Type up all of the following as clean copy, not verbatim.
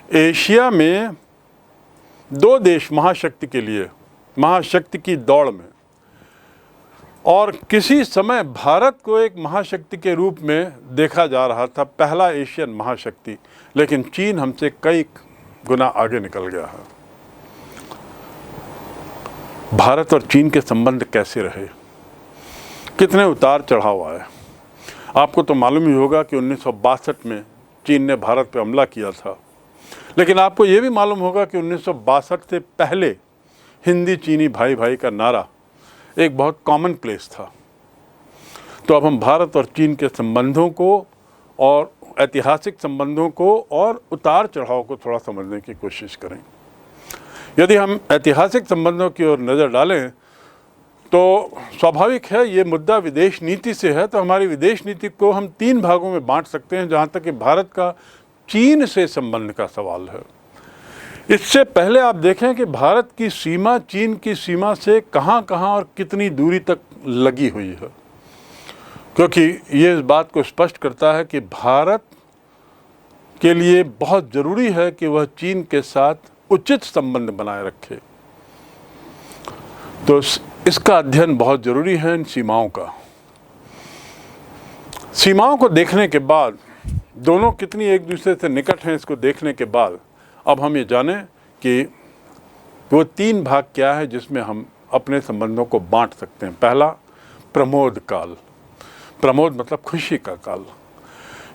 Asia में दो देश महाशक्ति के लिए, महाशक्ति की दौड़ में, और किसी समय भारत को एक महाशक्ति के रूप में देखा जा रहा था, पहला एशियन महाशक्ति, लेकिन चीन हमसे कई गुना आगे निकल गया है। भारत और चीन के संबंध कैसे रहे, कितने उतार चढ़ाव आए। आपको तो मालूम ही होगा कि 1962 में चीन ने भारत पर हमला किया था, लेकिन आपको ये भी मालूम होगा कि 1962 से पहले हिंदी चीनी भाई भाई का नारा एक बहुत कॉमन प्लेस था। तो अब हम भारत और चीन के संबंधों को और ऐतिहासिक संबंधों को और उतार चढ़ाव को थोड़ा समझने की कोशिश करें। यदि हम ऐतिहासिक संबंधों की ओर नज़र डालें तो स्वाभाविक है ये मुद्दा विदेश नीति से है, तो हमारी विदेश नीति को हम 3 भागों में बांट सकते हैं जहाँ तक कि भारत का चीन से संबंध का सवाल है। इससे पहले आप देखें कि भारत की सीमा चीन की सीमा से कहाँ कहाँ और कितनी दूरी तक लगी हुई है, क्योंकि ये इस बात को स्पष्ट करता है कि भारत के लिए बहुत ज़रूरी है कि वह चीन के साथ उचित संबंध बनाए रखे। तो इसका अध्ययन बहुत ज़रूरी है, इन सीमाओं का। सीमाओं को देखने के बाद, दोनों कितनी एक दूसरे से निकट हैं इसको देखने के बाद, अब हम ये जानें कि वो 3 भाग क्या है जिसमें हम अपने संबंधों को बांट सकते हैं। पहला, प्रमोद काल। प्रमोद मतलब खुशी का काल।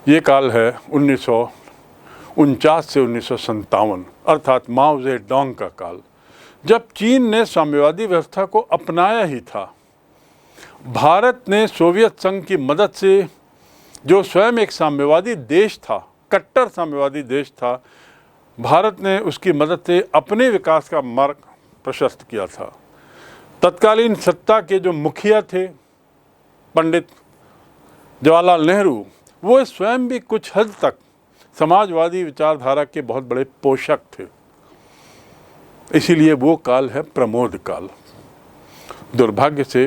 ये काल है 1949 से 1957, अर्थात माओ ज़ेडोंग का काल, जब चीन ने साम्यवादी व्यवस्था को अपनाया ही था। भारत ने सोवियत संघ की मदद से, जो स्वयं एक साम्यवादी देश था, कट्टर साम्यवादी देश था, भारत ने उसकी मदद से अपने विकास का मार्ग प्रशस्त किया था। तत्कालीन सत्ता के जो मुखिया थे, पंडित जवाहरलाल नेहरू, वो स्वयं भी कुछ हद तक समाजवादी विचारधारा के बहुत बड़े पोषक थे। इसीलिए वो काल है प्रमोद काल। दुर्भाग्य से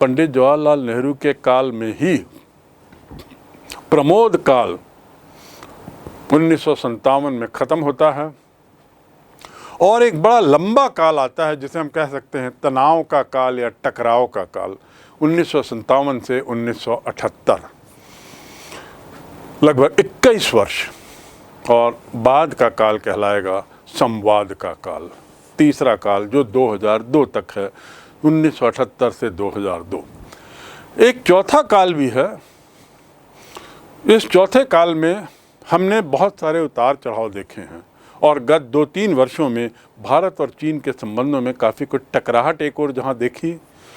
पंडित जवाहरलाल नेहरू के काल में ही प्रमोद काल 1957 में ख़त्म होता है और एक बड़ा लंबा काल आता है जिसे हम कह सकते हैं तनाव का काल या टकराव का काल, 1957 से 1978, लगभग 21 वर्ष। और बाद का काल कहलाएगा संवाद का काल, तीसरा काल जो 2002 तक है, 1978 से 2002। एक चौथा काल भी है। इस चौथे काल में हमने बहुत सारे उतार चढ़ाव देखे हैं और गत 2-3 वर्षों में भारत और चीन के संबंधों में काफ़ी कुछ टकराहट एक और जहाँ देखी,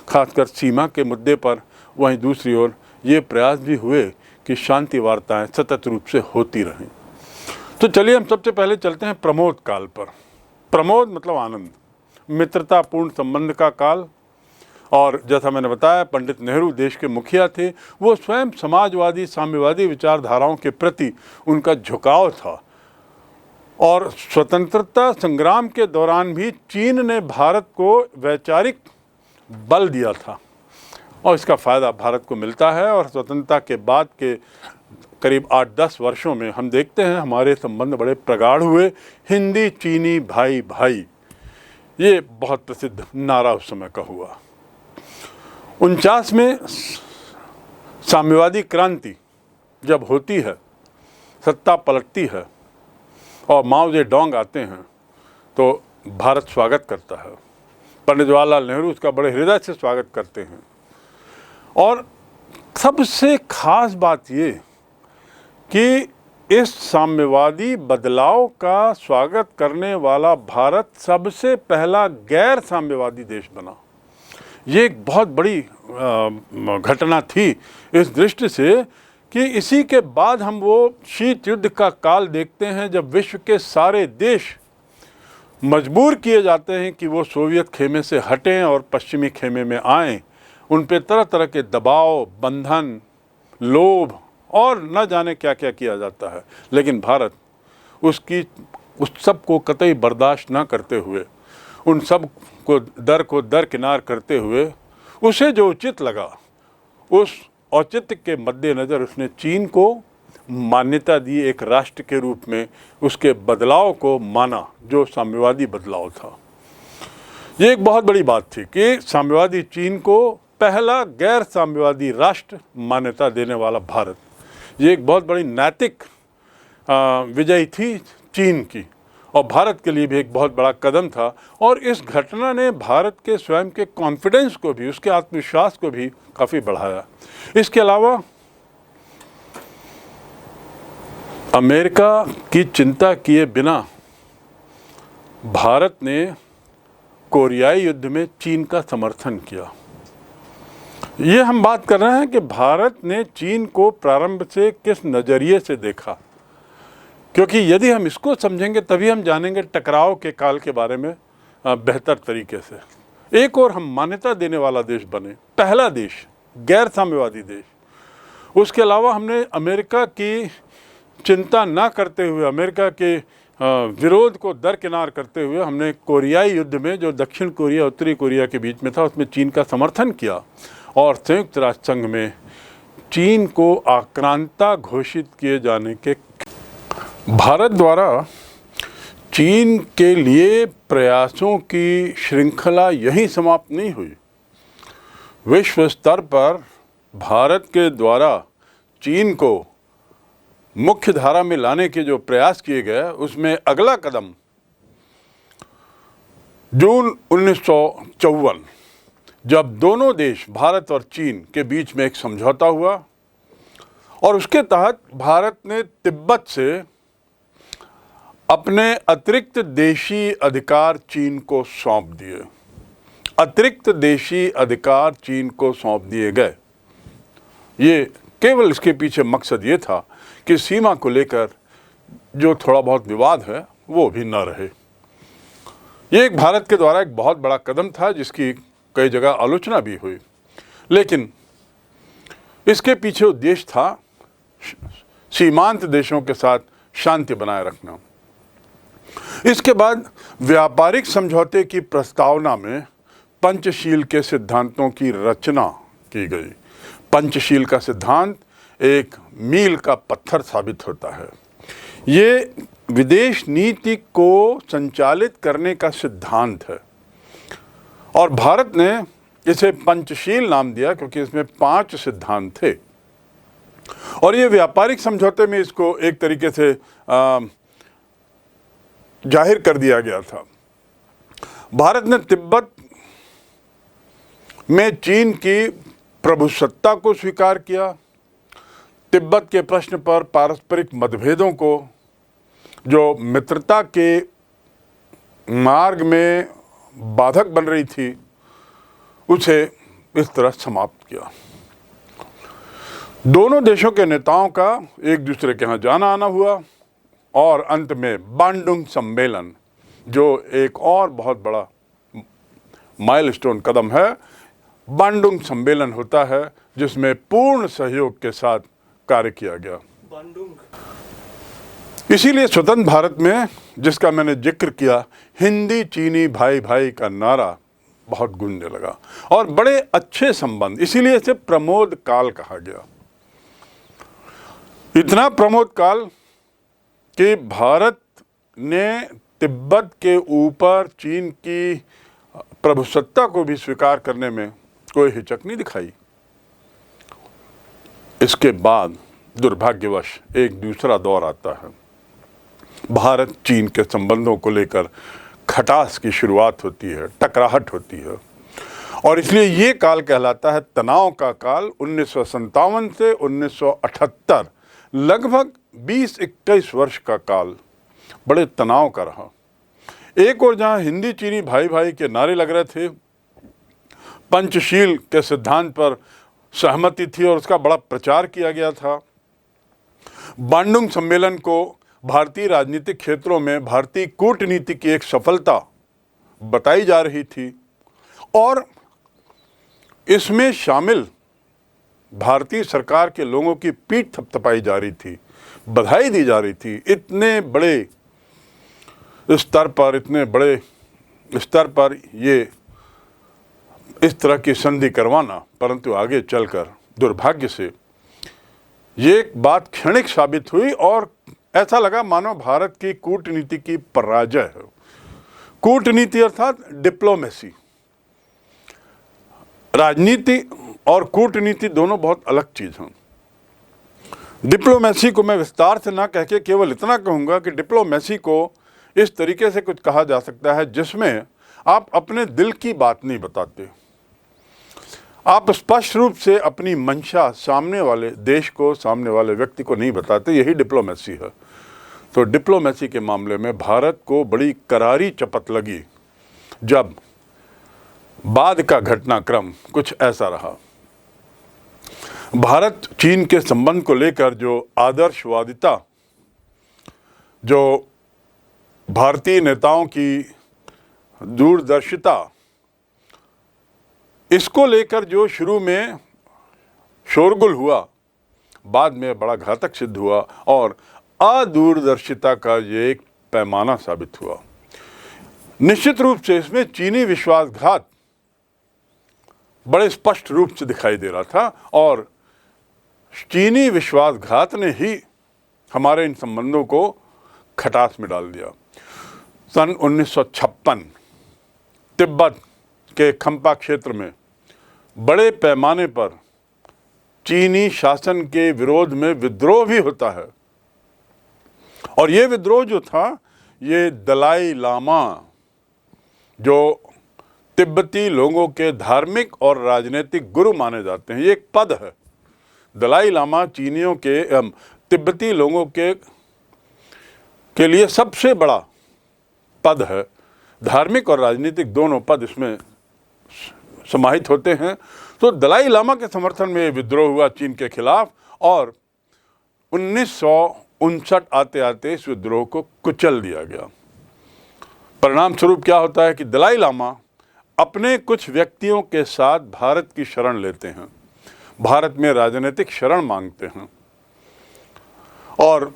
खासकर सीमा के मुद्दे पर, वहीं दूसरी ओर ये प्रयास भी हुए कि शांति वार्ताएं सतत रूप से होती रहें। तो चलिए हम सबसे पहले चलते हैं प्रमोद काल पर। प्रमोद मतलब आनंद, मित्रतापूर्ण संबंध का काल। और जैसा मैंने बताया, पंडित नेहरू देश के मुखिया थे, वो स्वयं समाजवादी साम्यवादी विचारधाराओं के प्रति उनका झुकाव था। और स्वतंत्रता संग्राम के दौरान भी चीन ने भारत को वैचारिक बल दिया था और इसका फ़ायदा भारत को मिलता है। और स्वतंत्रता के बाद के करीब 8-10 वर्षों में हम देखते हैं हमारे संबंध बड़े प्रगाढ़ हुए। हिंदी चीनी भाई भाई, ये बहुत प्रसिद्ध नारा उस समय का हुआ। 49 में साम्यवादी क्रांति जब होती है, सत्ता पलटती है और माओ ज़ेडोंग आते हैं तो भारत स्वागत करता है। पंडित जवाहरलाल नेहरू उसका बड़े हृदय से स्वागत करते हैं। और सबसे खास बात ये कि इस साम्यवादी बदलाव का स्वागत करने वाला भारत सबसे पहला गैर साम्यवादी देश बना। ये एक बहुत बड़ी घटना थी इस दृष्टि से कि इसी के बाद हम वो शीत युद्ध का काल देखते हैं जब विश्व के सारे देश मजबूर किए जाते हैं कि वो सोवियत खेमे से हटें और पश्चिमी खेमे में आएं। उन पे तरह तरह के दबाव, बंधन, लोभ और न जाने क्या क्या किया जाता है, लेकिन भारत उस सब को कतई बर्दाश्त न करते हुए, उन सब को दरकिनार करते हुए, उसे जो उचित लगा उस औचित्य के मद्देनज़र उसने चीन को मान्यता दी एक राष्ट्र के रूप में, उसके बदलाव को माना जो साम्यवादी बदलाव था। ये एक बहुत बड़ी बात थी कि साम्यवादी चीन को पहला गैर साम्यवादी राष्ट्र मान्यता देने वाला भारत, ये एक बहुत बड़ी नैतिक विजय थी चीन की, और भारत के लिए भी एक बहुत बड़ा कदम था। और इस घटना ने भारत के स्वयं के कॉन्फिडेंस को भी, उसके आत्मविश्वास को भी काफ़ी बढ़ाया। इसके अलावा अमेरिका की चिंता किए बिना भारत ने कोरियाई युद्ध में चीन का समर्थन किया। ये हम बात कर रहे हैं कि भारत ने चीन को प्रारंभ से किस नज़रिए से देखा, क्योंकि यदि हम इसको समझेंगे तभी हम जानेंगे टकराव के काल के बारे में बेहतर तरीके से। एक और हम मान्यता देने वाला देश बने, पहला देश, गैर साम्यवादी देश। उसके अलावा हमने अमेरिका की चिंता ना करते हुए, अमेरिका के विरोध को दरकिनार करते हुए, हमने कोरियाई युद्ध में जो दक्षिण कोरिया उत्तरी कोरिया के बीच में था उसमें चीन का समर्थन किया, और संयुक्त राष्ट्र संघ में चीन को आक्रांता घोषित किए जाने के भारत द्वारा चीन के लिए प्रयासों की श्रृंखला यहीं समाप्त नहीं हुई। विश्व स्तर पर भारत के द्वारा चीन को मुख्य धारा में लाने के जो प्रयास किए गए, उसमें अगला कदम जून 1954, जब दोनों देश भारत और चीन के बीच में एक समझौता हुआ, और उसके तहत भारत ने तिब्बत से अपने अतिरिक्त देशी अधिकार चीन को सौंप दिए। अतिरिक्त देशी अधिकार चीन को सौंप दिए गए। ये केवल इसके पीछे मकसद ये था कि सीमा को लेकर जो थोड़ा बहुत विवाद है वो भी न रहे। ये एक भारत के द्वारा एक बहुत बड़ा कदम था जिसकी कई जगह आलोचना भी हुई, लेकिन इसके पीछे उद्देश्य था सीमांत देशों के साथ शांति बनाए रखना। इसके बाद व्यापारिक समझौते की प्रस्तावना में पंचशील के सिद्धांतों की रचना की गई। पंचशील का सिद्धांत एक मील का पत्थर साबित होता है। ये विदेश नीति को संचालित करने का सिद्धांत है, और भारत ने इसे पंचशील नाम दिया क्योंकि इसमें 5 सिद्धांत थे। और ये व्यापारिक समझौते में इसको एक तरीके से जाहिर कर दिया गया था। भारत ने तिब्बत में चीन की प्रभुसत्ता को स्वीकार किया। तिब्बत के प्रश्न पर पारस्परिक मतभेदों को, जो मित्रता के मार्ग में बाधक बन रही थी, उसे इस तरह समाप्त किया। दोनों देशों के नेताओं का एक दूसरे के यहाँ जाना आना हुआ, और अंत में बांडुंग सम्मेलन, जो एक और बहुत बड़ा माइलस्टोन कदम है, बांडुंग सम्मेलन होता है जिसमें पूर्ण सहयोग के साथ कार्य किया गया। इसीलिए स्वतंत्र भारत में, जिसका मैंने जिक्र किया, हिंदी चीनी भाई भाई का नारा बहुत गूंजने लगा, और बड़े अच्छे संबंध, इसीलिए इसे प्रमोद काल कहा गया। इतना प्रमोद काल कि भारत ने तिब्बत के ऊपर चीन की प्रभुसत्ता को भी स्वीकार करने में कोई हिचक नहीं दिखाई। इसके बाद दुर्भाग्यवश एक दूसरा दौर आता है। भारत चीन के संबंधों को लेकर खटास की शुरुआत होती है, टकराहट होती है, और इसलिए ये काल कहलाता है तनाव का काल। 1957 से 1978, लगभग 20-21 वर्ष का काल बड़े तनाव का रहा। एक और जहां हिंदी चीनी भाई भाई के नारे लग रहे थे, पंचशील के सिद्धांत पर सहमति थी और उसका बड़ा प्रचार किया गया था, बांडुंग सम्मेलन को भारतीय राजनीतिक क्षेत्रों में भारतीय कूटनीति की एक सफलता बताई जा रही थी, और इसमें शामिल भारतीय सरकार के लोगों की पीठ थपथपाई जा रही थी, बधाई दी जा रही थी। इतने बड़े स्तर पर ये इस तरह की संधि करवाना, परंतु आगे चलकर दुर्भाग्य से ये एक बात क्षणिक साबित हुई और ऐसा लगा मानो भारत की कूटनीति की पराजय है। कूटनीति अर्थात डिप्लोमेसी। राजनीति और कूटनीति दोनों बहुत अलग चीज हैं। डिप्लोमेसी को मैं विस्तार से ना कह के केवल इतना कहूंगा कि डिप्लोमेसी को इस तरीके से कुछ कहा जा सकता है जिसमें आप अपने दिल की बात नहीं बताते, आप स्पष्ट रूप से अपनी मंशा सामने वाले देश को, सामने वाले व्यक्ति को नहीं बताते। यही डिप्लोमेसी है। तो डिप्लोमेसी के मामले में भारत को बड़ी करारी चपत लगी जब बाद का घटनाक्रम कुछ ऐसा रहा। भारत चीन के संबंध को लेकर जो आदर्शवादिता, जो भारतीय नेताओं की दूरदर्शिता, इसको लेकर जो शुरू में शोरगुल हुआ, बाद में बड़ा घातक सिद्ध हुआ और अदूरदर्शिता का ये एक पैमाना साबित हुआ। निश्चित रूप से इसमें चीनी विश्वासघात बड़े स्पष्ट रूप से दिखाई दे रहा था और चीनी विश्वासघात ने ही हमारे इन संबंधों को खटास में डाल दिया। सन 1956 तिब्बत के खंपा क्षेत्र में बड़े पैमाने पर चीनी शासन के विरोध में विद्रोह भी होता है और ये विद्रोह जो था, ये दलाई लामा, जो तिब्बती लोगों के धार्मिक और राजनीतिक गुरु माने जाते हैं, ये एक पद है। दलाई लामा चीनियों के तिब्बती लोगों के लिए सबसे बड़ा पद है। धार्मिक और राजनीतिक दोनों पद इसमें समाहित होते हैं। तो दलाई लामा के समर्थन में विद्रोह हुआ चीन के खिलाफ और 1959 आते आते इस विद्रोह को कुचल दिया गया। परिणाम स्वरूप क्या होता है कि दलाई लामा अपने कुछ व्यक्तियों के साथ भारत की शरण लेते हैं, भारत में राजनीतिक शरण मांगते हैं और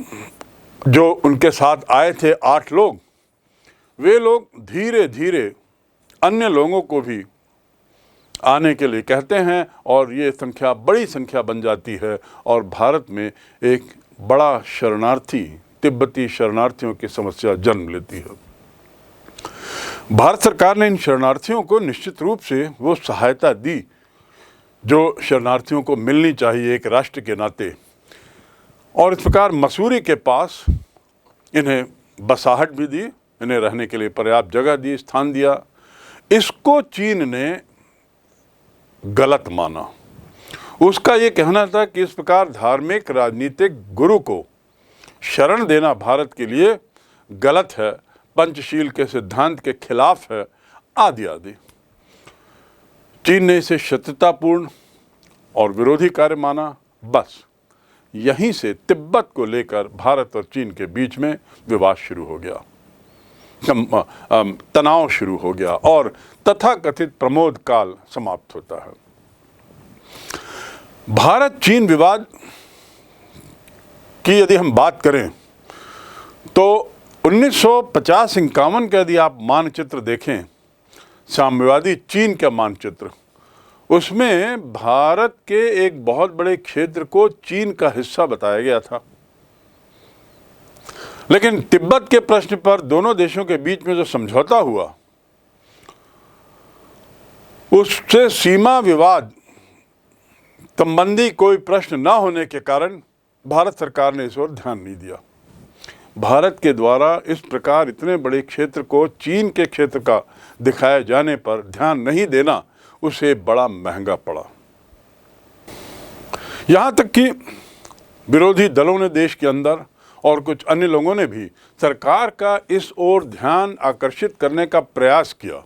जो उनके साथ आए थे 8 लोग, वे लोग धीरे धीरे अन्य लोगों को भी आने के लिए कहते हैं और ये संख्या बड़ी संख्या बन जाती है और भारत में एक बड़ा शरणार्थी, तिब्बती शरणार्थियों की समस्या जन्म लेती है। भारत सरकार ने इन शरणार्थियों को निश्चित रूप से वो सहायता दी जो शरणार्थियों को मिलनी चाहिए एक राष्ट्र के नाते और इस प्रकार मसूरी के पास इन्हें बसाहट भी दी, इन्हें रहने के लिए पर्याप्त जगह दी, स्थान दिया। इसको चीन ने गलत माना। उसका ये कहना था कि इस प्रकार धार्मिक राजनीतिक गुरु को शरण देना भारत के लिए गलत है, पंचशील के सिद्धांत के खिलाफ है, आदि आदि। चीन ने इसे शत्रुतापूर्ण और विरोधी कार्य माना। बस यहीं से तिब्बत को लेकर भारत और चीन के बीच में विवाद शुरू हो गया, तनाव शुरू हो गया और तथाकथित प्रमोद काल समाप्त होता है। भारत चीन विवाद की यदि हम बात करें तो 1950-51 का यदि आप मानचित्र देखें, साम्यवादी चीन का मानचित्र, उसमें भारत के एक बहुत बड़े क्षेत्र को चीन का हिस्सा बताया गया था। लेकिन तिब्बत के प्रश्न पर दोनों देशों के बीच में जो समझौता हुआ, उससे सीमा विवाद संबंधी कोई प्रश्न न होने के कारण भारत सरकार ने इस ओर ध्यान नहीं दिया। भारत के द्वारा इस प्रकार इतने बड़े क्षेत्र को चीन के क्षेत्र का दिखाए जाने पर ध्यान नहीं देना उसे बड़ा महंगा पड़ा। यहाँ तक कि विरोधी दलों ने देश के अंदर और कुछ अन्य लोगों ने भी सरकार का इस ओर ध्यान आकर्षित करने का प्रयास किया,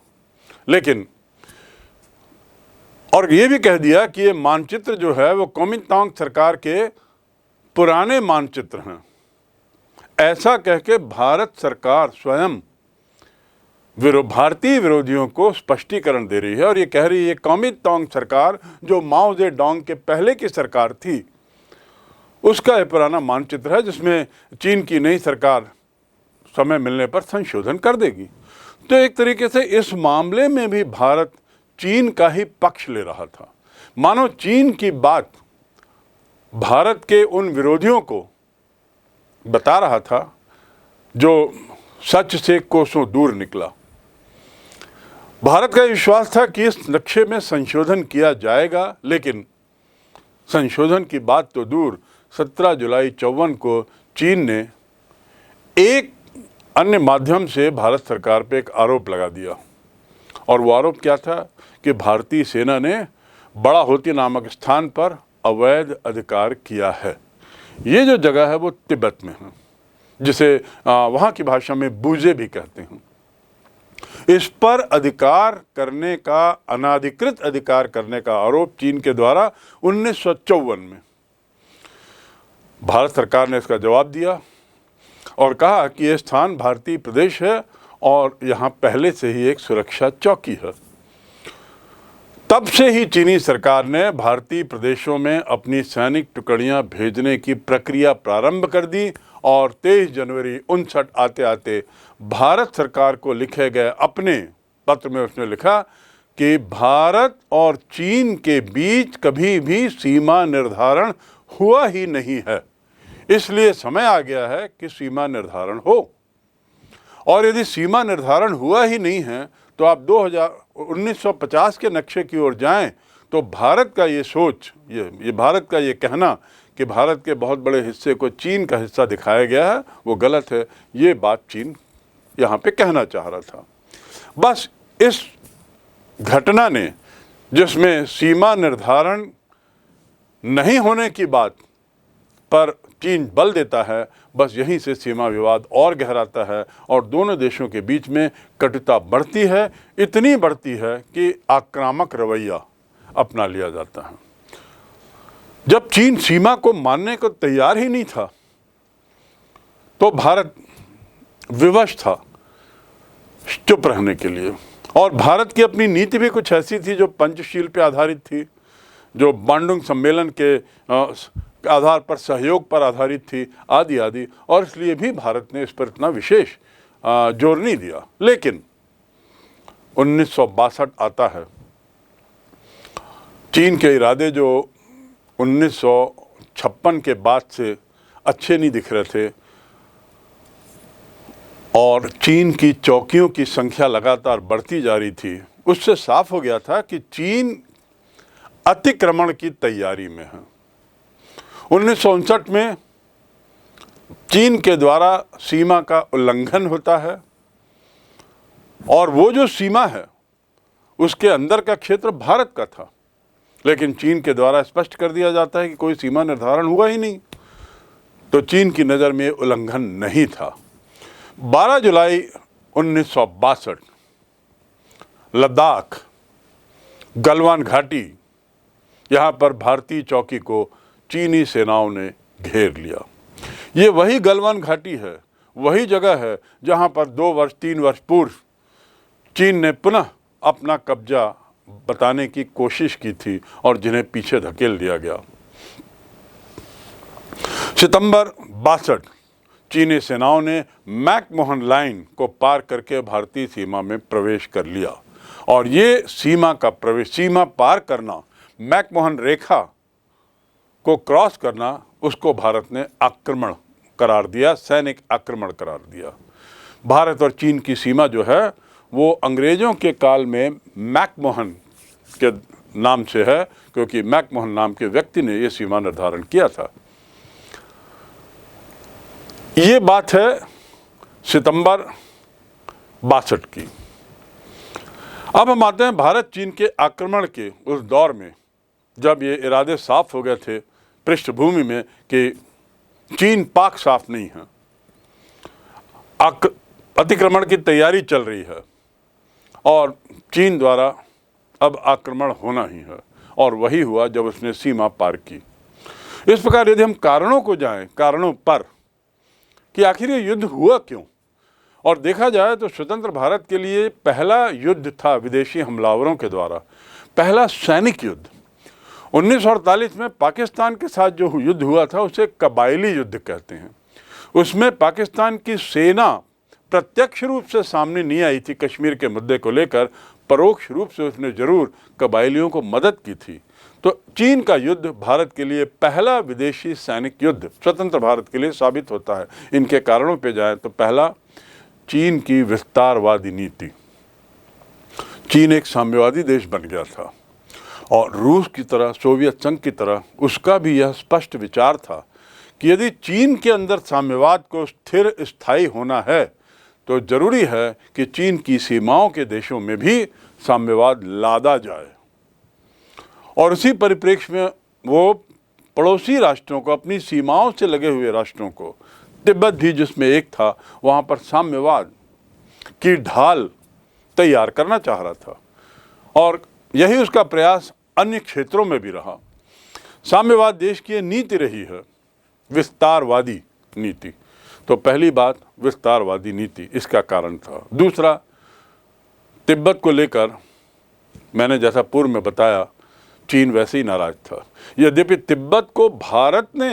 लेकिन और ये भी कह दिया कि ये मानचित्र जो है वो कुओमिंतांग सरकार के पुराने मानचित्र हैं। ऐसा कह के भारत सरकार स्वयं भारतीय विरोधियों को स्पष्टीकरण दे रही है और ये कह रही है कुओमिंतांग सरकार जो माओ जेडोंग के पहले की सरकार थी, उसका एक पुराना मानचित्र है जिसमें चीन की नई सरकार समय मिलने पर संशोधन कर देगी। तो एक तरीके से इस मामले में भी भारत चीन का ही पक्ष ले रहा था। मानो चीन की बात भारत के उन विरोधियों को बता रहा था जो सच से कोसों दूर निकला। भारत का विश्वास था कि इस नक्शे में संशोधन किया जाएगा, लेकिन संशोधन की बात तो दूर, 17 जुलाई 54 को चीन ने एक अन्य माध्यम से भारत सरकार पे एक आरोप लगा दिया। और वो आरोप क्या था कि भारतीय सेना ने बड़ा होती नामक स्थान पर अवैध अधिकार किया है। ये जो जगह है वो तिब्बत में है, जिसे वहाँ की भाषा में बूजे भी कहते हैं। इस पर अधिकार करने का, अनाधिकृत अधिकार करने का आरोप चीन के द्वारा 1954 में भारत सरकार ने इसका जवाब दिया और कहा कि यह स्थान भारतीय प्रदेश है और यहाँ पहले से ही एक सुरक्षा चौकी है। तब से ही चीनी सरकार ने भारतीय प्रदेशों में अपनी सैनिक टुकड़ियां भेजने की प्रक्रिया प्रारंभ कर दी और 23 जनवरी 1959 आते आते भारत सरकार को लिखे गए अपने पत्र में उसने लिखा कि भारत और चीन के बीच कभी भी सीमा निर्धारण हुआ ही नहीं है, इसलिए समय आ गया है कि सीमा निर्धारण हो। और यदि सीमा निर्धारण हुआ ही नहीं है तो आप 1950 के नक्शे की ओर जाएं तो भारत का ये सोच, ये भारत का ये कहना कि भारत के बहुत बड़े हिस्से को चीन का हिस्सा दिखाया गया है, वो गलत है। ये बात चीन यहाँ पे कहना चाह रहा था। बस इस घटना ने, जिसमें सीमा निर्धारण नहीं होने की बात पर चीन बल देता है, बस यहीं से सीमा विवाद और गहराता है और दोनों देशों के बीच में कटुता बढ़ती है, इतनी बढ़ती है कि आक्रामक रवैया अपना लिया जाता है। जब चीन सीमा को मानने को तैयार ही नहीं था तो भारत विवश था चुप रहने के लिए। और भारत की अपनी नीति भी कुछ ऐसी थी जो पंचशील पे आधारित थी, जो बांडुंग सम्मेलन के आधार पर, सहयोग पर आधारित थी, आदि आदि। और इसलिए भी भारत ने इस पर इतना विशेष जोर नहीं दिया। लेकिन 1962 आता है, चीन के इरादे जो 1956 के बाद से अच्छे नहीं दिख रहे थे और चीन की चौकियों की संख्या लगातार बढ़ती जा रही थी, उससे साफ हो गया था कि चीन अतिक्रमण की तैयारी में है। 1959 में चीन के द्वारा सीमा का उल्लंघन होता है और वो जो सीमा है उसके अंदर का क्षेत्र भारत का था, लेकिन चीन के द्वारा स्पष्ट कर दिया जाता है कि कोई सीमा निर्धारण हुआ ही नहीं, तो चीन की नज़र में उल्लंघन नहीं था। 12 जुलाई 1962 लद्दाख, गलवान घाटी, यहाँ पर भारतीय चौकी को चीनी सेनाओं ने घेर लिया। ये वही गलवान घाटी है, वही जगह है जहाँ पर 2-3 वर्ष पूर्व चीन ने पुनः अपना कब्जा बताने की कोशिश की थी और जिन्हें पीछे धकेल दिया गया। सितंबर 62 चीनी सेनाओं ने मैकमोहन लाइन को पार करके भारतीय सीमा में प्रवेश कर लिया और ये सीमा पार करना, मैकमोहन रेखा को क्रॉस करना, उसको भारत ने आक्रमण करार दिया, सैनिक आक्रमण करार दिया। भारत और चीन की सीमा जो है वो अंग्रेज़ों के काल में मैकमोहन के नाम से है, क्योंकि मैकमोहन नाम के व्यक्ति ने ये सीमा निर्धारण किया था। ये बात है सितंबर 62 की। अब हम आते हैं भारत चीन के आक्रमण के उस दौर में, जब ये इरादे साफ हो गए थे पृष्ठभूमि में कि चीन पाक साफ नहीं है, अतिक्रमण की तैयारी चल रही है और चीन द्वारा अब आक्रमण होना ही है। और वही हुआ जब उसने सीमा पार की। इस प्रकार यदि हम कारणों को जाएं, कारणों पर कि आखिर ये युद्ध हुआ क्यों, और देखा जाए तो स्वतंत्र भारत के लिए पहला युद्ध था विदेशी हमलावरों के द्वारा, पहला सैनिक युद्ध। 1948 में पाकिस्तान के साथ जो युद्ध हुआ था उसे कबायली युद्ध कहते हैं। उसमें पाकिस्तान की सेना प्रत्यक्ष रूप से सामने नहीं आई थी कश्मीर के मुद्दे को लेकर, परोक्ष रूप से उसने जरूर कबायलियों को मदद की थी। तो चीन का युद्ध भारत के लिए पहला विदेशी सैनिक युद्ध स्वतंत्र भारत के लिए साबित होता है। इनके कारणों पे जाए तो पहला, चीन की विस्तारवादी नीति। चीन एक साम्यवादी देश बन गया था और रूस की तरह, सोवियत संघ की तरह उसका भी यह स्पष्ट विचार था कि यदि चीन के अंदर साम्यवाद को स्थिर स्थायी होना है तो जरूरी है कि चीन की सीमाओं के देशों में भी साम्यवाद लादा जाए। और उसी परिप्रेक्ष्य में वो पड़ोसी राष्ट्रों को, अपनी सीमाओं से लगे हुए राष्ट्रों को, तिब्बत भी जिसमें एक था, वहाँ पर साम्यवाद की ढाल तैयार करना चाह रहा था और यही उसका प्रयास अन्य क्षेत्रों में भी रहा। साम्यवाद देश की नीति रही है, विस्तारवादी नीति। तो पहली बात, विस्तारवादी नीति इसका कारण था। दूसरा, तिब्बत को लेकर मैंने जैसा पूर्व में बताया, चीन वैसे ही नाराज था। यद्यपि तिब्बत को भारत ने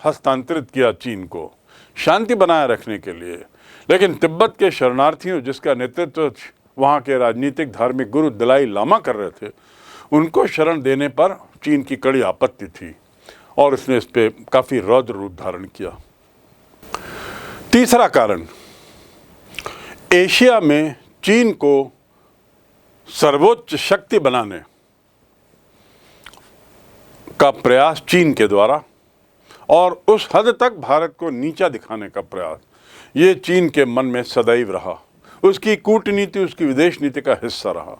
हस्तांतरित किया चीन को शांति बनाए रखने के लिए, लेकिन तिब्बत के शरणार्थियों, जिसका नेतृत्व वहाँ के राजनीतिक धार्मिक गुरु दलाई लामा कर रहे थे, उनको शरण देने पर चीन की कड़ी आपत्ति थी और उसने इस पर काफ़ी रौद्र रूप धारण किया। तीसरा कारण, एशिया में चीन को सर्वोच्च शक्ति बनाने का प्रयास चीन के द्वारा और उस हद तक भारत को नीचा दिखाने का प्रयास, ये चीन के मन में सदैव रहा। उसकी कूटनीति, उसकी विदेश नीति का हिस्सा रहा।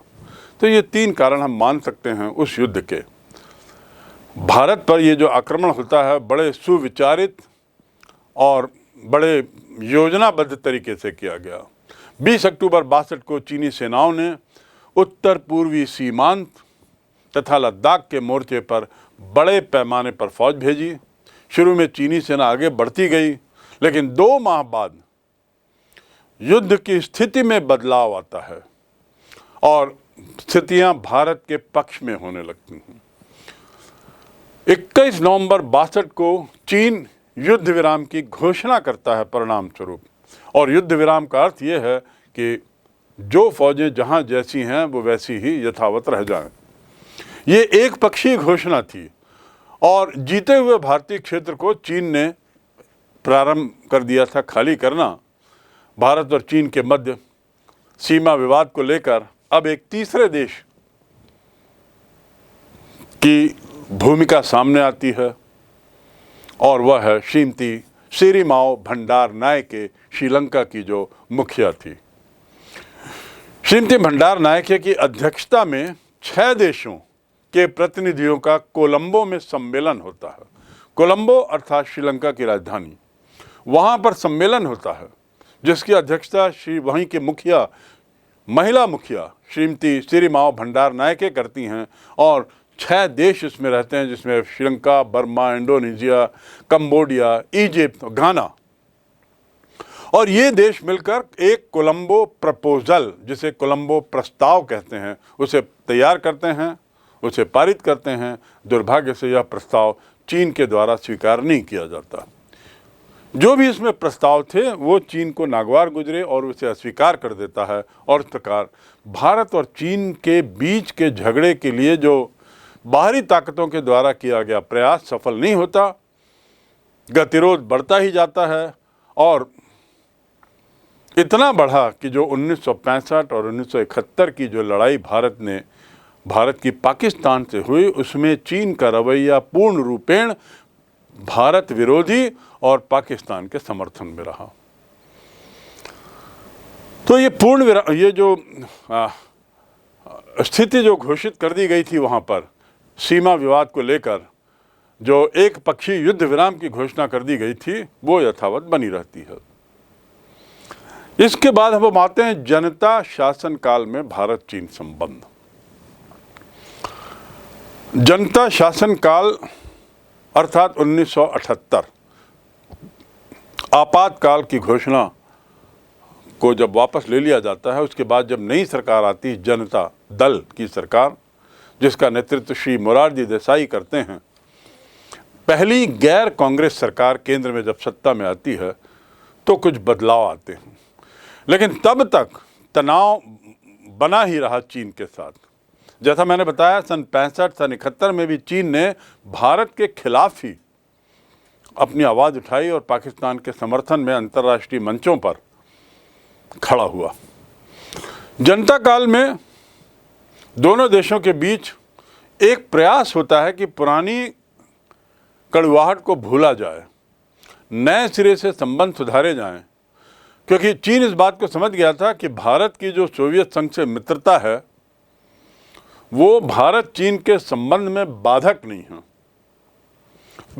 तो ये तीन कारण हम मान सकते हैं उस युद्ध के। भारत पर ये जो आक्रमण होता है, बड़े सुविचारित और बड़े योजनाबद्ध तरीके से किया गया। 20 अक्टूबर 62 को चीनी सेनाओं ने उत्तर पूर्वी सीमांत तथा लद्दाख के मोर्चे पर बड़े पैमाने पर फौज भेजी। शुरू में चीनी सेना आगे बढ़ती गई, लेकिन 2 माह बाद युद्ध की स्थिति में बदलाव आता है और स्थितियां भारत के पक्ष में होने लगती हैं। 21 नवंबर 62 को चीन युद्ध विराम की घोषणा करता है परिणाम स्वरूप, और युद्ध विराम का अर्थ यह है कि जो फौजें जहां जैसी हैं वो वैसी ही यथावत रह जाएं। ये एक पक्षीय घोषणा थी और जीते हुए भारतीय क्षेत्र को चीन ने प्रारंभ कर दिया था खाली करना। भारत और चीन के मध्य सीमा विवाद को लेकर अब एक तीसरे देश की भूमिका सामने आती है और वह है श्रीमती सिरिमाओ भंडारनायके, श्रीलंका की जो मुखिया थी। श्रीमती भंडारनायके की अध्यक्षता में 6 देशों के प्रतिनिधियों का कोलंबो में सम्मेलन होता है। कोलंबो अर्थात श्रीलंका की राजधानी, वहाँ पर सम्मेलन होता है जिसकी अध्यक्षता वहीं के मुखिया, महिला मुखिया श्रीमती सिरिमाओ भंडारनायके करती हैं और 6 देश इसमें रहते हैं, जिसमें Sri Lanka, Burma, Indonesia, Cambodia, Egypt, Ghana, और ये देश मिलकर एक कोलंबो प्रपोजल, जिसे कोलंबो प्रस्ताव कहते हैं, उसे तैयार करते हैं, उसे पारित करते हैं। दुर्भाग्य से यह प्रस्ताव चीन के द्वारा स्वीकार नहीं किया जाता। जो भी इसमें प्रस्ताव थे वो चीन को नागवार गुजरे और उसे अस्वीकार कर देता है, और इस प्रकार भारत और चीन के बीच के झगड़े के लिए जो बाहरी ताकतों के द्वारा किया गया प्रयास सफल नहीं होता, गतिरोध बढ़ता ही जाता है और इतना बढ़ा कि जो 1965 और 1971 की जो लड़ाई भारत की पाकिस्तान से हुई, उसमें चीन का रवैया पूर्ण रूपेण भारत विरोधी और पाकिस्तान के समर्थन में रहा। तो ये जो स्थिति जो घोषित कर दी गई थी वहाँ पर सीमा विवाद को लेकर, जो एक पक्षीय युद्ध विराम की घोषणा कर दी गई थी, वो यथावत बनी रहती है। इसके बाद हम आते हैं जनता शासन काल में भारत चीन संबंध। जनता शासन काल अर्थात 1978 आपातकाल की घोषणा को जब वापस ले लिया जाता है, उसके बाद जब नई सरकार आती है, जनता दल की सरकार, जिसका नेतृत्व श्री मोरारजी देसाई करते हैं, पहली गैर कांग्रेस सरकार केंद्र में जब सत्ता में आती है तो कुछ बदलाव आते हैं, लेकिन तब तक तनाव बना ही रहा चीन के साथ। जैसा मैंने बताया, सन 65 सन 71 में भी चीन ने भारत के खिलाफ ही अपनी आवाज़ उठाई और पाकिस्तान के समर्थन में अंतर्राष्ट्रीय मंचों पर खड़ा हुआ। जनता काल में दोनों देशों के बीच एक प्रयास होता है कि पुरानी कड़वाहट को भूला जाए, नए सिरे से संबंध सुधारे जाएं, क्योंकि चीन इस बात को समझ गया था कि भारत की जो सोवियत संघ से मित्रता है वो भारत चीन के संबंध में बाधक नहीं है।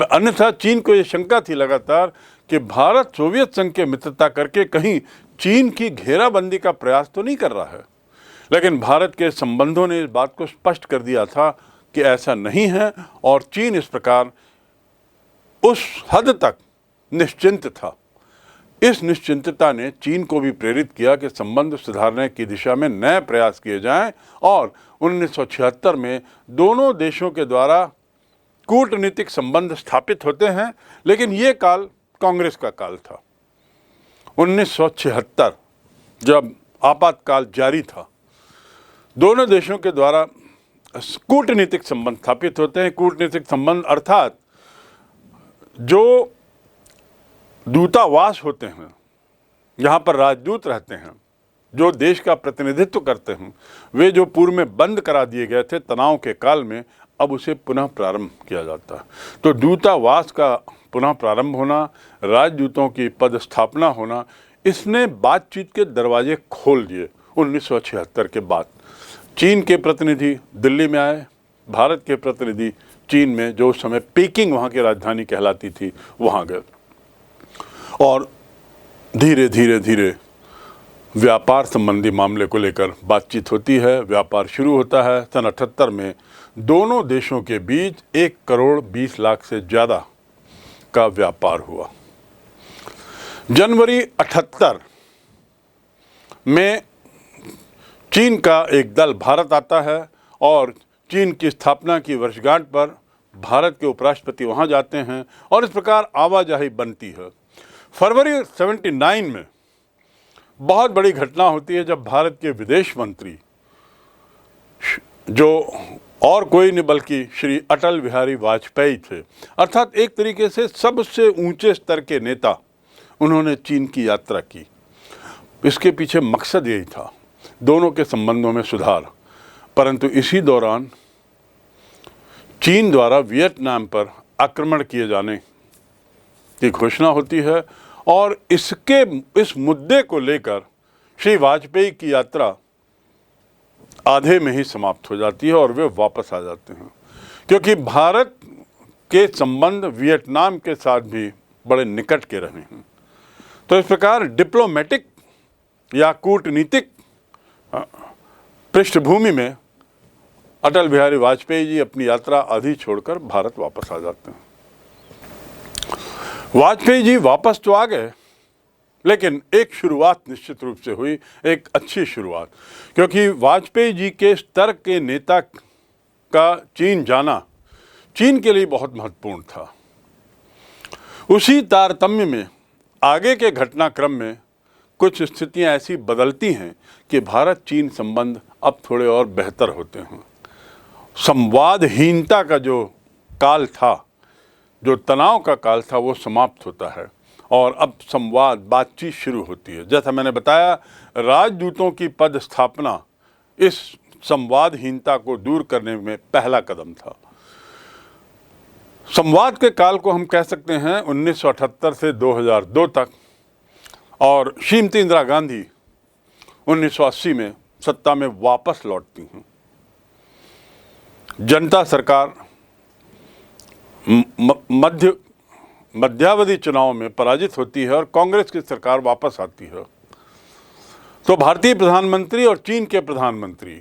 अन्यथा चीन को ये शंका थी लगातार कि भारत सोवियत संघ के मित्रता करके कहीं चीन की घेराबंदी का प्रयास तो नहीं कर रहा है। लेकिन भारत के संबंधों ने इस बात को स्पष्ट कर दिया था कि ऐसा नहीं है, और चीन इस प्रकार उस हद तक निश्चिंत था। इस निश्चिंतता ने चीन को भी प्रेरित किया कि संबंध सुधारने की दिशा में नए प्रयास किए जाएं, और 1976 में दोनों देशों के द्वारा कूटनीतिक संबंध स्थापित होते हैं। लेकिन ये काल कांग्रेस का काल था। 1976 जब आपातकाल जारी था, दोनों देशों के द्वारा कूटनीतिक संबंध स्थापित होते हैं। कूटनीतिक संबंध अर्थात जो दूतावास होते हैं, यहाँ पर राजदूत रहते हैं, जो देश का प्रतिनिधित्व करते हैं, वे जो पूर्व में बंद करा दिए गए थे तनाव के काल में, अब उसे पुनः प्रारंभ किया जाता है। तो दूतावास का पुनः प्रारंभ होना, राजदूतों की पदस्थापना होना, इसने बातचीत के दरवाजे खोल दिए। 1976 के बाद चीन के प्रतिनिधि दिल्ली में आए, भारत के प्रतिनिधि चीन में, जो उस समय पीकिंग वहाँ की राजधानी कहलाती थी, वहाँ गए, और धीरे धीरे धीरे व्यापार संबंधी मामले को लेकर बातचीत होती है। व्यापार शुरू होता है। सन 78 में दोनों देशों के बीच 1 करोड़ 20 लाख से ज़्यादा का व्यापार हुआ। जनवरी 78 में चीन का एक दल भारत आता है, और चीन की स्थापना की वर्षगांठ पर भारत के उपराष्ट्रपति वहाँ जाते हैं, और इस प्रकार आवाजाही बनती है। फरवरी 79 में बहुत बड़ी घटना होती है, जब भारत के विदेश मंत्री, जो और कोई नहीं बल्कि श्री अटल बिहारी वाजपेयी थे, अर्थात एक तरीके से सबसे ऊंचे स्तर के नेता, उन्होंने चीन की यात्रा की। इसके पीछे मकसद यही था, दोनों के संबंधों में सुधार। परंतु इसी दौरान चीन द्वारा वियतनाम पर आक्रमण किए जाने की घोषणा होती है, और इस मुद्दे को लेकर श्री वाजपेयी की यात्रा आधे में ही समाप्त हो जाती है, और वे वापस आ जाते हैं, क्योंकि भारत के संबंध वियतनाम के साथ भी बड़े निकट के रहे हैं। तो इस प्रकार डिप्लोमेटिक या कूटनीतिक पृष्ठभूमि में अटल बिहारी वाजपेयी जी अपनी यात्रा आधी छोड़कर भारत वापस आ जाते हैं। वाजपेयी जी वापस तो आ गए, लेकिन एक शुरुआत निश्चित रूप से हुई, एक अच्छी शुरुआत, क्योंकि वाजपेयी जी के स्तर के नेता का चीन जाना चीन के लिए बहुत महत्वपूर्ण था। उसी तारतम्य में आगे के घटनाक्रम में कुछ स्थितियां ऐसी बदलती हैं कि भारत चीन संबंध अब थोड़े और बेहतर होते हैं। संवादहीनता का जो काल था, जो तनाव का काल था, वो समाप्त होता है, और अब संवाद, बातचीत शुरू होती है। जैसा मैंने बताया, राजदूतों की पद स्थापना इस संवादहीनता को दूर करने में पहला कदम था। संवाद के काल को हम कह सकते हैं 1978 से 2002 तक, और श्रीमती इंदिरा गांधी 1980 में सत्ता में वापस लौटती हैं। जनता सरकार मध्यावधि चुनाव में पराजित होती है, और कांग्रेस की सरकार वापस आती है। तो भारतीय प्रधानमंत्री और चीन के प्रधानमंत्री,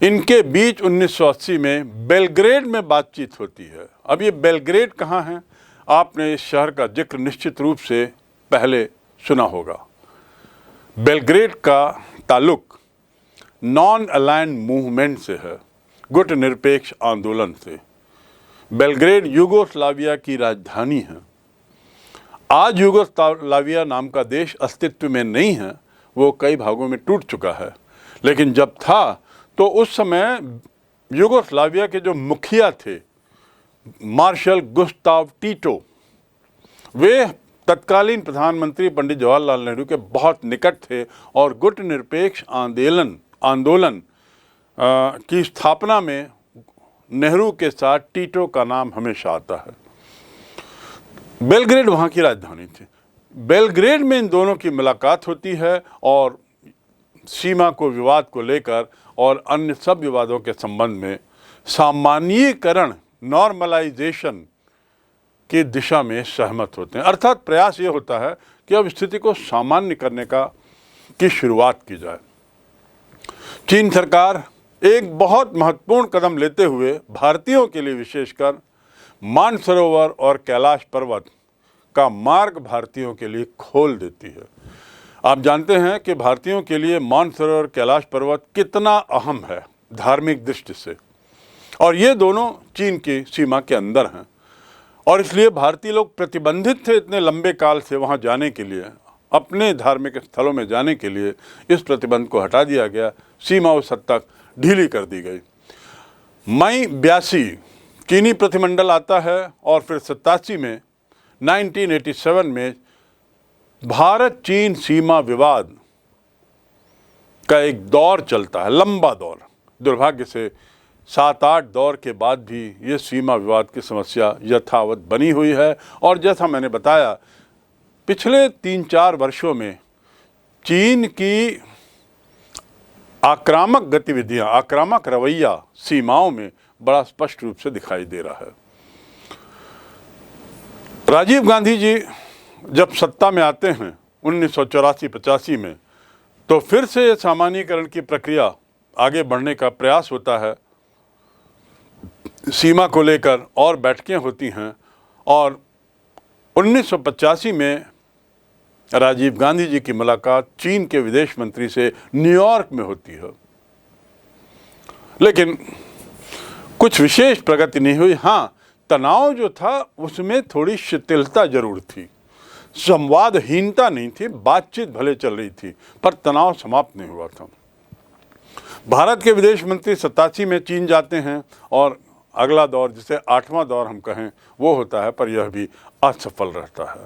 इनके बीच 1980 में बेलग्रेड में बातचीत होती है। अब ये बेलग्रेड कहाँ है? आपने इस शहर का जिक्र निश्चित रूप से पहले सुना होगा। बेलग्रेड का ताल्लुक नॉन अलाइंड मूवमेंट से है, गुट निरपेक्ष आंदोलन से। बेलग्रेड यूगोस्लाविया की राजधानी है। आज यूगोस्लाविया नाम का देश अस्तित्व में नहीं है, वो कई भागों में टूट चुका है, लेकिन जब था तो उस समय यूगोस्लाविया के जो मुखिया थे मार्शल गुस्ताव टीटो, वे तत्कालीन प्रधानमंत्री पंडित जवाहरलाल नेहरू के बहुत निकट थे और गुटनिरपेक्ष आंदोलन की स्थापना में नेहरू के साथ टीटो का नाम हमेशा आता है। बेलग्रेड वहाँ की राजधानी थी। बेलग्रेड में इन दोनों की मुलाकात होती है और सीमा को विवाद को लेकर और अन्य सब विवादों के संबंध में सामान्यीकरण, नॉर्मलाइजेशन की दिशा में सहमत होते हैं। अर्थात प्रयास ये होता है कि अब स्थिति को सामान्य करने की शुरुआत की जाए। चीन सरकार एक बहुत महत्वपूर्ण कदम लेते हुए भारतीयों के लिए विशेषकर मानसरोवर और कैलाश पर्वत का मार्ग भारतीयों के लिए खोल देती है। आप जानते हैं कि भारतीयों के लिए मानसरोवर कैलाश पर्वत कितना अहम है धार्मिक दृष्टि से, और ये दोनों चीन की सीमा के अंदर हैं और इसलिए भारतीय लोग प्रतिबंधित थे इतने लंबे काल से वहाँ जाने के लिए, अपने धार्मिक स्थलों में जाने के लिए इस प्रतिबंध को हटा दिया गया, सीमा उस हद तक ढीली कर दी गई। मई 82 चीनी प्रतिमंडल आता है और फिर 87 में 1987 में भारत चीन सीमा विवाद का एक दौर चलता है, लंबा दौर। दुर्भाग्य से 7-8 दौर के बाद भी ये सीमा विवाद की समस्या यथावत बनी हुई है और जैसा मैंने बताया पिछले 3-4 वर्षों में चीन की आक्रामक गतिविधियां, आक्रामक रवैया सीमाओं में बड़ा स्पष्ट रूप से दिखाई दे रहा है। राजीव गांधी जी जब सत्ता में आते हैं 1984-85 में, तो फिर से सामान्यीकरण की प्रक्रिया आगे बढ़ने का प्रयास होता है। सीमा को लेकर और बैठकें होती हैं और 1985 में राजीव गांधी जी की मुलाकात चीन के विदेश मंत्री से न्यूयॉर्क में होती है, लेकिन कुछ विशेष प्रगति नहीं हुई। हाँ, तनाव जो था उसमें थोड़ी शिथिलता जरूर थी, संवादहीनता नहीं थी, बातचीत भले चल रही थी पर तनाव समाप्त नहीं हुआ था। भारत के विदेश मंत्री 87 में चीन जाते हैं और अगला दौर, जिसे 8वां दौर हम कहें, वो होता है, पर यह भी असफल रहता है।